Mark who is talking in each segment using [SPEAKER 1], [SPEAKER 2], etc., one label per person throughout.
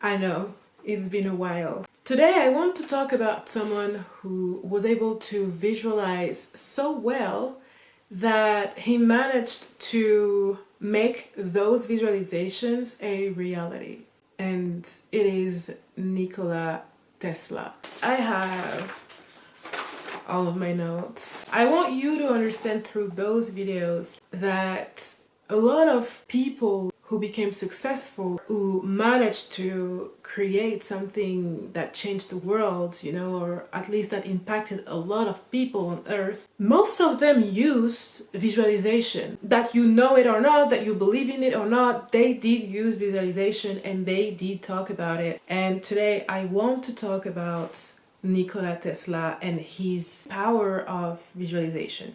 [SPEAKER 1] I know, it's been a while. Today I want to talk about someone who was able to visualize so well that he managed to make those visualizations a reality. And it is Nikola Tesla. I have all of my notes. I want you to understand through those videos that a lot of people who became successful, who managed to create something that changed the world, or at least that impacted a lot of people on earth, most of them used visualization. That you know it or not, that you believe in it or not, they did use visualization and they did talk about it. And today I want to talk about Nikola Tesla and his power of visualization.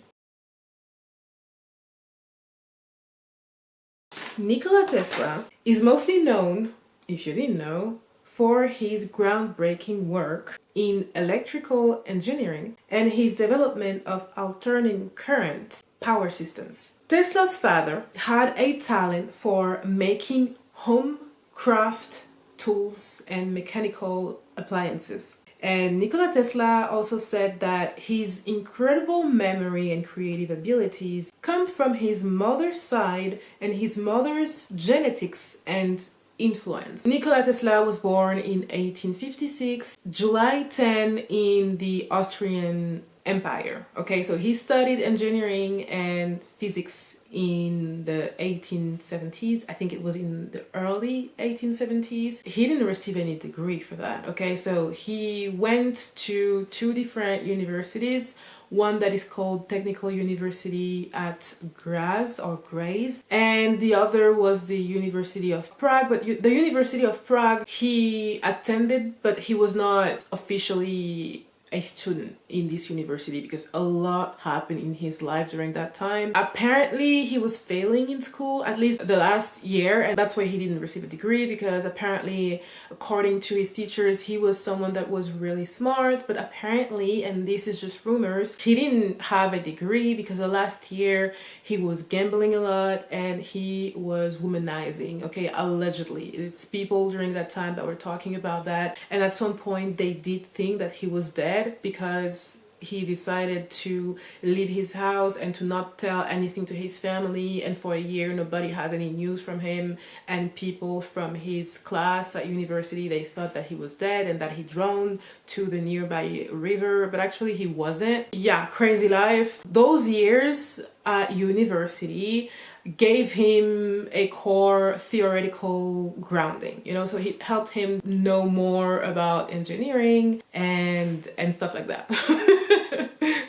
[SPEAKER 1] Nikola Tesla is mostly known, if you didn't know, for his groundbreaking work in electrical engineering and his development of alternating current power systems. Tesla's father had a talent for making home craft tools and mechanical appliances. And Nikola Tesla also said that his incredible memory and creative abilities come from his mother's side and his mother's genetics and influence. Nikola Tesla was born in 1856, July 10 in the Austrian Empire. Okay, so he studied engineering and physics in the 1870s. I think it was in the early 1870s. He didn't receive any degree for that. Okay, so he went to two different universities. One that is called Technical University at Graz or Graz, and the other was the University of Prague. But the University of Prague he attended, but he was not officially a student in this university because a lot happened in his life during that time. Apparently he was failing in school, at least the last year, and that's why he didn't receive a degree, because apparently, according to his teachers, he was someone that was really smart, but apparently, and this is just rumors, he didn't have a degree because the last year he was gambling a lot and he was womanizing, okay, allegedly. It's people during that time that were talking about that, and at some point they did think that he was dead because he decided to leave his house and to not tell anything to his family, and for a year nobody has any news from him, and people from his class at university, they thought that he was dead and that he drowned to the nearby river, but actually he wasn't. Yeah, crazy life. Those years at university gave him a core theoretical grounding, so it helped him know more about engineering and stuff like that.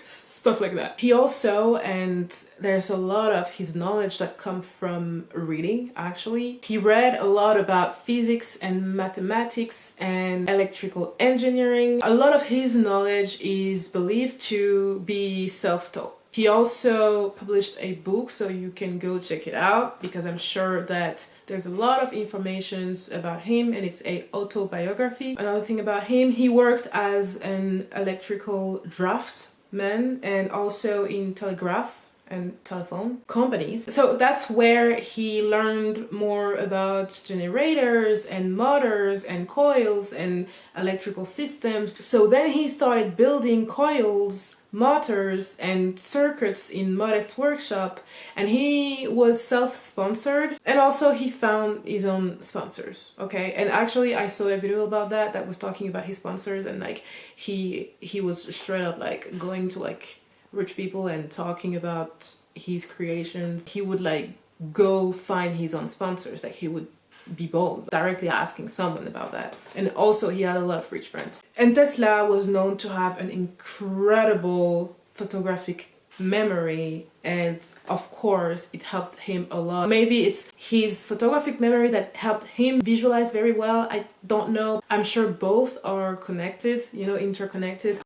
[SPEAKER 1] Stuff like that. He also, and there's a lot of his knowledge that come from reading, actually. He read a lot about physics and mathematics and electrical engineering. A lot of his knowledge is believed to be self-taught. He also published a book, so you can go check it out, because I'm sure that there's a lot of information about him, and it's a autobiography. Another thing about him, he worked as an electrical draftsman and also in telegraph and telephone companies. So that's where he learned more about generators and motors and coils and electrical systems. So then he started building coils, motors and circuits in modest workshop, and he was self-sponsored, and also he found his own sponsors. Okay, and actually I saw a video about that was talking about his sponsors, and like he was straight up like going to like rich people and talking about his creations. He would like go find his own sponsors, like he would be bold, directly asking someone about that. And also he had a lot of rich friends. And Tesla was known to have an incredible photographic memory, and of course it helped him a lot. Maybe it's his photographic memory that helped him visualize very well, I don't know. I'm sure both are connected, interconnected.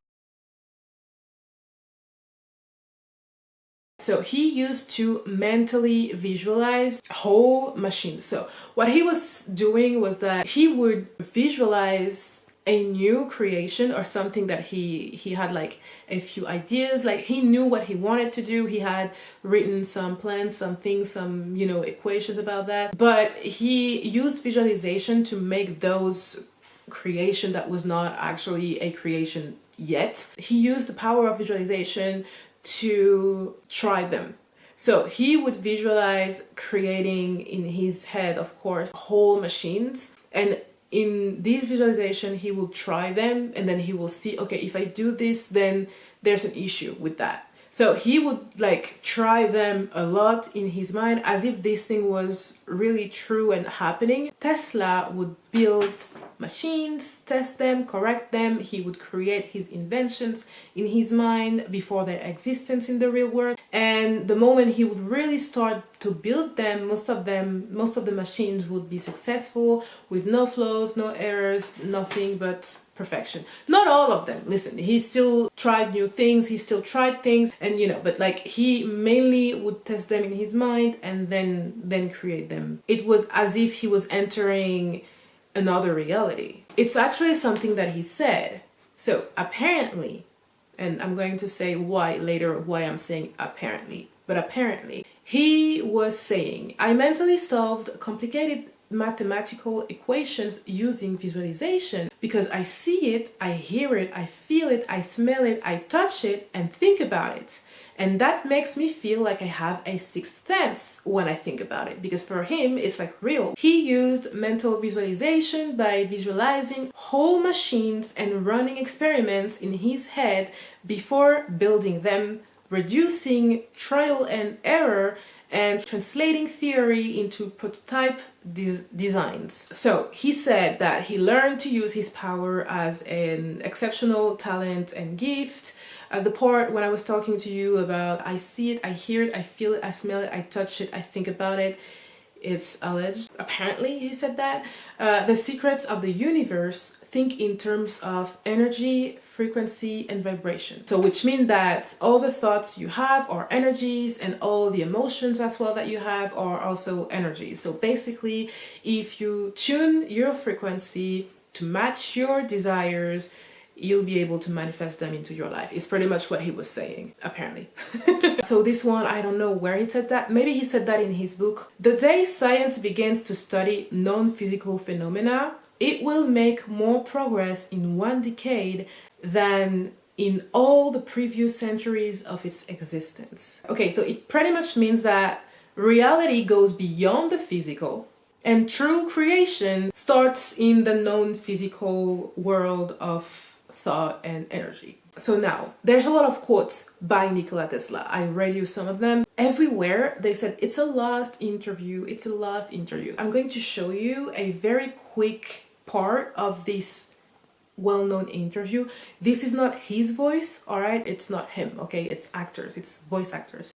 [SPEAKER 1] So he used to mentally visualize whole machines. So what he was doing was that he would visualize a new creation or something that he had like a few ideas, like he knew what he wanted to do. He had written some plans, some things, some, you know, equations about that, but he used visualization to make those creation that was not actually a creation yet. He used the power of visualization to try them. So he would visualize creating in his head, of course, whole machines, and in this visualization he will try them, and then he will see, okay, if I do this, then there's an issue with that. So he would like try them a lot in his mind as if this thing was really true and happening. Tesla would build machines, test them, correct them. He would create his inventions in his mind before their existence in the real world. And the moment he would really start to build them, most of the machines would be successful with no flaws, no errors, nothing but perfection. Not all of them. Listen, he still tried new things, he still tried things, and you know, but like he mainly would test them in his mind and then create them. It was as if he was entering another reality. It's actually something that he said. So apparently, and I'm going to say why later, why I'm saying apparently, but apparently he was saying, I mentally solved complicated mathematical equations using visualization because I see it, I hear it, I feel it, I smell it, I touch it and think about it. And that makes me feel like I have a sixth sense when I think about it, because for him it's like real. He used mental visualization by visualizing whole machines and running experiments in his head before building them, reducing trial and error and translating theory into prototype designs. So he said that he learned to use his power as an exceptional talent and gift. The part when I was talking to you about I see it, I hear it, I feel it, I smell it, I touch it, I think about it, it's alleged. Apparently he said that. The secrets of the universe think in terms of energy, frequency, and vibration. So which means that all the thoughts you have are energies, and all the emotions as well that you have are also energies. So basically, if you tune your frequency to match your desires, you'll be able to manifest them into your life. It's pretty much what he was saying, apparently. So this one, I don't know where he said that. Maybe he said that in his book. The day science begins to study non-physical phenomena, it will make more progress in one decade than in all the previous centuries of its existence. Okay, so it pretty much means that reality goes beyond the physical, and true creation starts in the non-physical world of thought and energy. So now, there's a lot of quotes by Nikola Tesla. I read you some of them. Everywhere they said, it's a lost interview, it's a lost interview. I'm going to show you a very quick part of this well-known interview. This is not his voice, all right? It's not him, okay? It's actors, it's voice actors.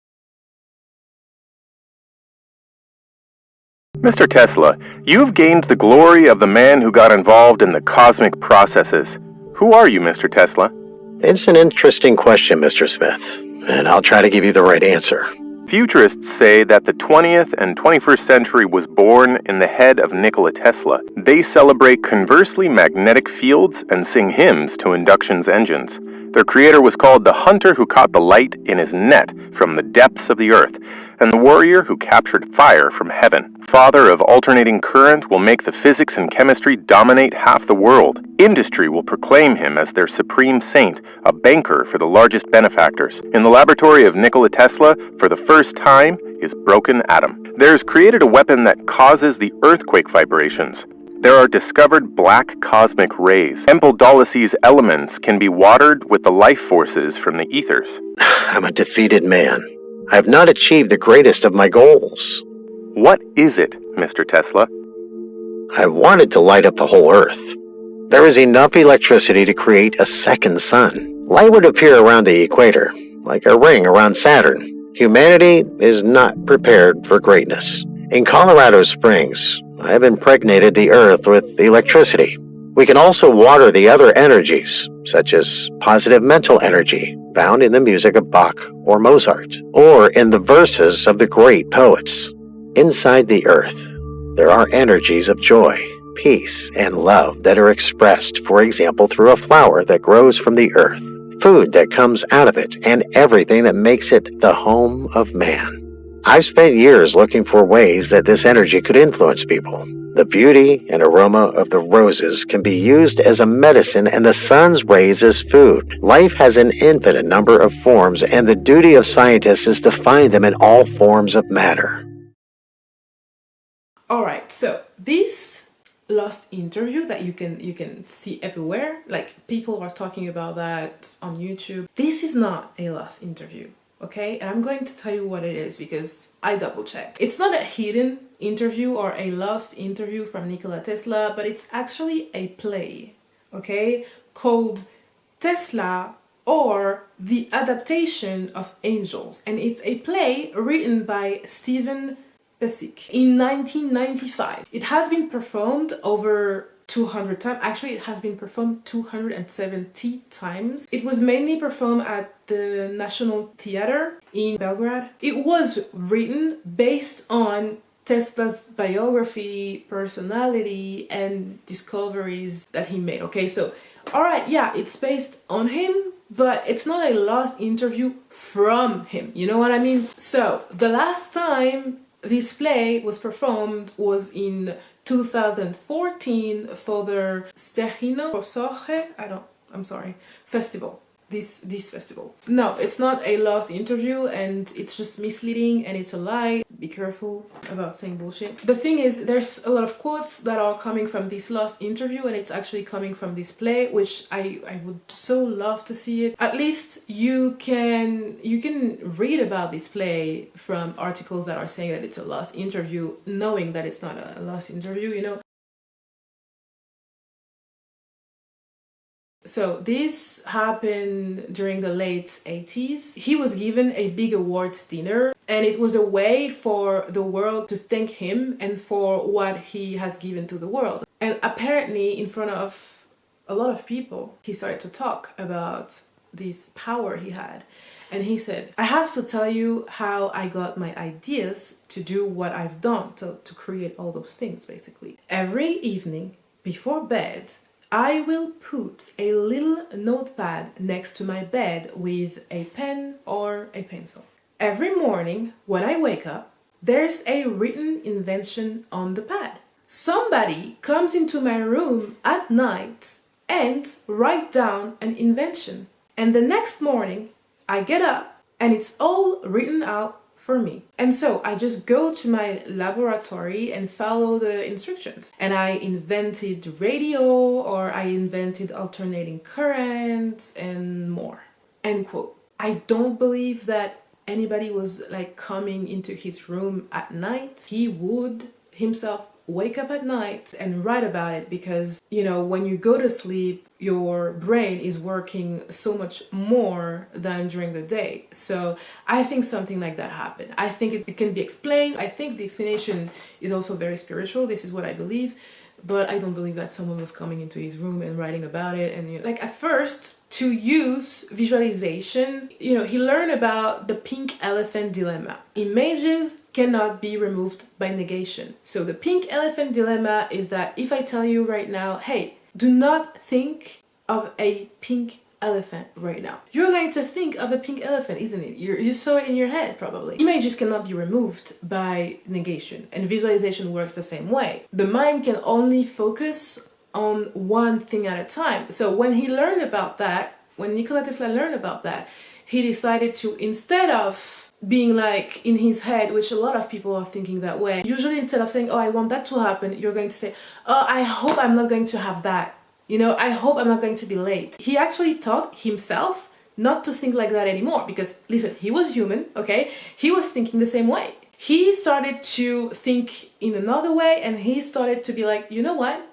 [SPEAKER 2] Mr. Tesla, you've gained the glory of the man who got involved in the cosmic processes. Who are you, Mr. Tesla?
[SPEAKER 3] It's an interesting question, Mr. Smith, and I'll try to give you the right answer.
[SPEAKER 2] Futurists say that the 20th and 21st century was born in the head of Nikola Tesla. They celebrate conversely magnetic fields and sing hymns to induction engines. Their creator was called the hunter who caught the light in his net from the depths of the earth, and the warrior who captured fire from heaven. Father of alternating current will make the physics and chemistry dominate half the world. Industry will proclaim him as their supreme saint, a banker for the largest benefactors. In the laboratory of Nikola Tesla, for the first time, is broken atom. There's created a weapon that causes the earthquake vibrations. There are discovered black cosmic rays. Empedocles elements can be watered with the life forces from the ethers.
[SPEAKER 3] I'm a defeated man. I have not achieved the greatest of my goals.
[SPEAKER 2] What is it, Mr. Tesla?
[SPEAKER 3] I wanted to light up the whole Earth. There is enough electricity to create a second sun. Light would appear around the equator, like a ring around Saturn. Humanity is not prepared for greatness. In Colorado Springs, I have impregnated the Earth with electricity. We can also water the other energies, such as positive mental energy, found in the music of Bach or Mozart, or in the verses of the great poets. Inside the Earth, there are energies of joy, peace, and love that are expressed, for example, through a flower that grows from the earth, food that comes out of it, and everything that makes it the home of man. I've spent years looking for ways that this energy could influence people. The beauty and aroma of the roses can be used as a medicine and the sun's rays as food. Life has an infinite number of forms, and the duty of scientists is to find them in all forms of matter.
[SPEAKER 1] Alright, so this lost interview that you can see everywhere, like people are talking about that on YouTube. This is not a lost interview. Okay, and I'm going to tell you what it is because I double checked. It's not a hidden interview or a lost interview from Nikola Tesla, but it's actually a play, okay, called Tesla or The Adaptation of Angels. And it's a play written by Stephen Pesek in 1995. It has been performed over 200 times. Actually, it has been performed 270 times. It was mainly performed at the National Theatre in Belgrade. It was written based on Tesla's biography, personality, and discoveries that he made. Okay, so, alright, yeah, it's based on him, but it's not a lost interview from him. You know what I mean? So, the last time this play was performed was in 2014 for the festival. This festival. No, it's not a lost interview, and it's just misleading and it's a lie. Be careful about saying bullshit. The thing is, there's a lot of quotes that are coming from this lost interview, and it's actually coming from this play, which I would so love to see it. At least you can read about this play from articles that are saying that it's a lost interview, knowing that it's not a lost interview, you know. So this happened during the late 80s. He was given a big awards dinner, and it was a way for the world to thank him and for what he has given to the world. And apparently, in front of a lot of people, he started to talk about this power he had. And he said, I have to tell you how I got my ideas to do what I've done, to create all those things, basically. Every evening, before bed, I will put a little notepad next to my bed with a pen or a pencil. Every morning when I wake up, there's a written invention on the pad. Somebody comes into my room at night and write down an invention. And the next morning, I get up and it's all written out for me. And so I just go to my laboratory and follow the instructions. And I invented radio, or I invented alternating currents and more. End quote. I don't believe that anybody was like coming into his room at night. He would himself wake up at night and write about it, because, you know, when you go to sleep, your brain is working so much more than during the day. So I think something like that happened. I think it can be explained. I think the explanation is also very spiritual. This is what I believe. But I don't believe that someone was coming into his room and writing about it. And, you know, like, at first, to use visualization, you know, he learned about the pink elephant dilemma. Images cannot be removed by negation. So the pink elephant dilemma is that if I tell you right now, hey, do not think of a pink elephant right now, you're going to think of a pink elephant, isn't it? You saw it in your head, probably. Images cannot be removed by negation, and visualization works the same way. The mind can only focus on one thing at a time. So when he learned about that, when Nikola Tesla learned about that, he decided to, instead of being like in his head, which a lot of people are thinking that way, usually instead of saying, oh, I want that to happen, you're going to say, oh, I hope I'm not going to have that. You know, I hope I'm not going to be late. He actually taught himself not to think like that anymore, because, listen, he was human, okay? He was thinking the same way. He started to think in another way, and he started to be like, you know what?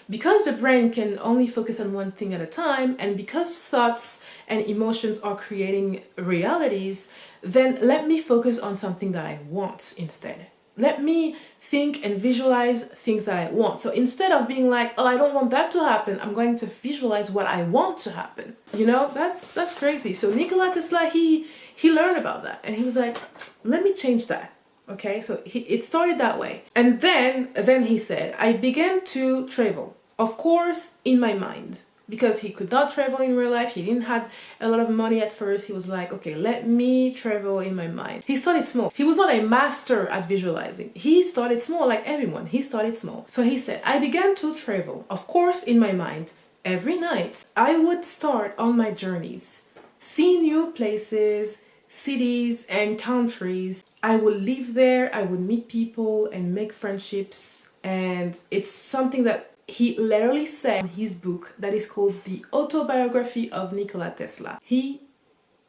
[SPEAKER 1] Because the brain can only focus on one thing at a time, and because thoughts and emotions are creating realities, then let me focus on something that I want instead. Let me think and visualize things that I want. So instead of being like, oh, I don't want that to happen, I'm going to visualize what I want to happen. You know, that's crazy. So Nikola Tesla, he learned about that, and he was like, let me change that. Okay, so it started that way. And then he said, I began to travel. Of course, in my mind. Because he could not travel in real life. He didn't have a lot of money at first. He was like, okay, let me travel in my mind. He started small. He was not a master at visualizing. He started small, like everyone. He started small. So he said, I began to travel, of course, in my mind. Every night, I would start on my journeys, see new places, cities, and countries. I would live there, I would meet people and make friendships. And it's something that he literally said in his book that is called The Autobiography of Nikola Tesla. He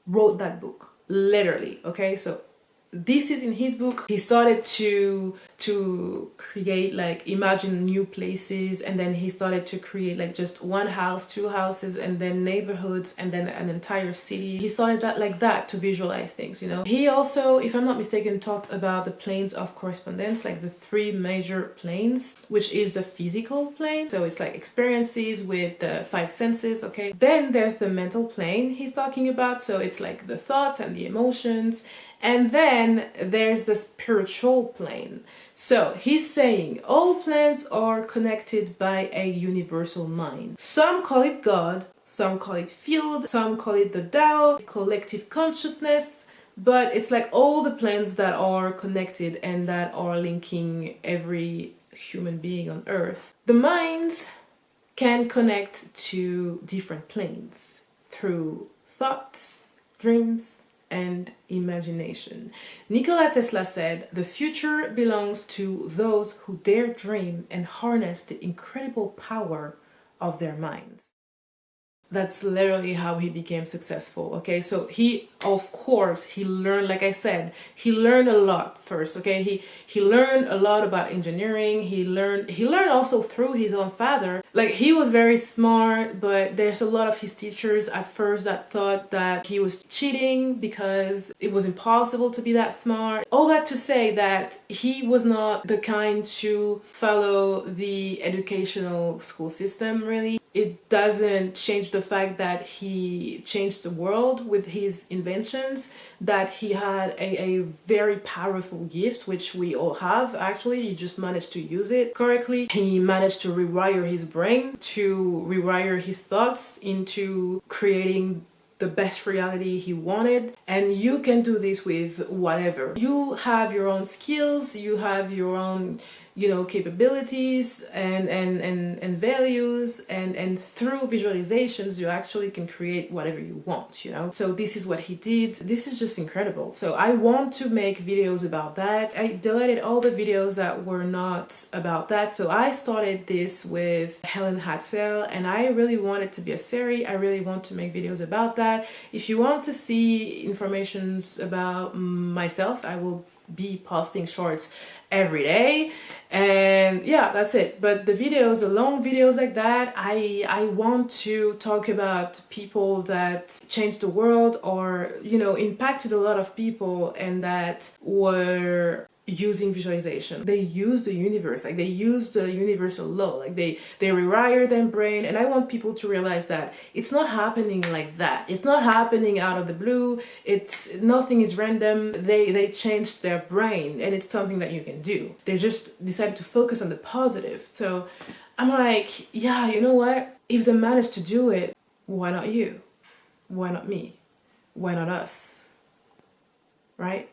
[SPEAKER 1] wrote that book, literally, okay? So this is in his book. He started to create, like, imagine new places, and then he started to create like just one house, two houses, and then neighborhoods, and then an entire city. He started that like that to visualize things, you know. He also, if I'm not mistaken, talked about the planes of correspondence, like the three major planes, which is the physical plane, so it's like experiences with the five senses, okay. Then there's the mental plane he's talking about, so it's like the thoughts and the emotions. And then there's the spiritual plane. So he's saying all planes are connected by a universal mind. Some call it God, some call it field, some call it the Tao, collective consciousness, but it's like all the planes that are connected and that are linking every human being on Earth. The minds can connect to different planes through thoughts, dreams, and imagination. Nikola Tesla said, the future belongs to those who dare dream and harness the incredible power of their minds. That's literally how he became successful, okay? So he, of course, he learned, like I said, he learned a lot first, okay? He learned a lot about engineering. He learned also through his own father. Like, he was very smart, but there's a lot of his teachers at first that thought that he was cheating because it was impossible to be that smart. All that to say that he was not the kind to follow the educational school system, really. It doesn't change the fact that he changed the world with his inventions, that he had a very powerful gift, which we all have actually. He just managed to use it correctly. He managed to rewire his brain, to rewire his thoughts into creating the best reality he wanted. And you can do this with whatever. You have your own skills, you have your own, you know, capabilities and values, and through visualizations you actually can create whatever you want, you know. So this is what he did. This is just incredible. So I want to make videos about that. I deleted all the videos that were not about that. So I started this with Helen Hatzel, and I really want it to be a series. I really want to make videos about that. If you want to see informations about myself, I will be posting shorts every day, and yeah, that's it. But the videos, the long videos like that, I want to talk about people that changed the world, or, you know, impacted a lot of people, and that were using visualization. They use the universe, like they use the universal law, like they rewire their brain. And I want people to realize that it's not happening like that. It's not happening out of the blue. It's nothing is random. They changed their brain, and it's something that you can do. They just decided to focus on the positive. So I'm like, yeah, you know what? If they managed to do it, why not you? Why not me? Why not us? Right?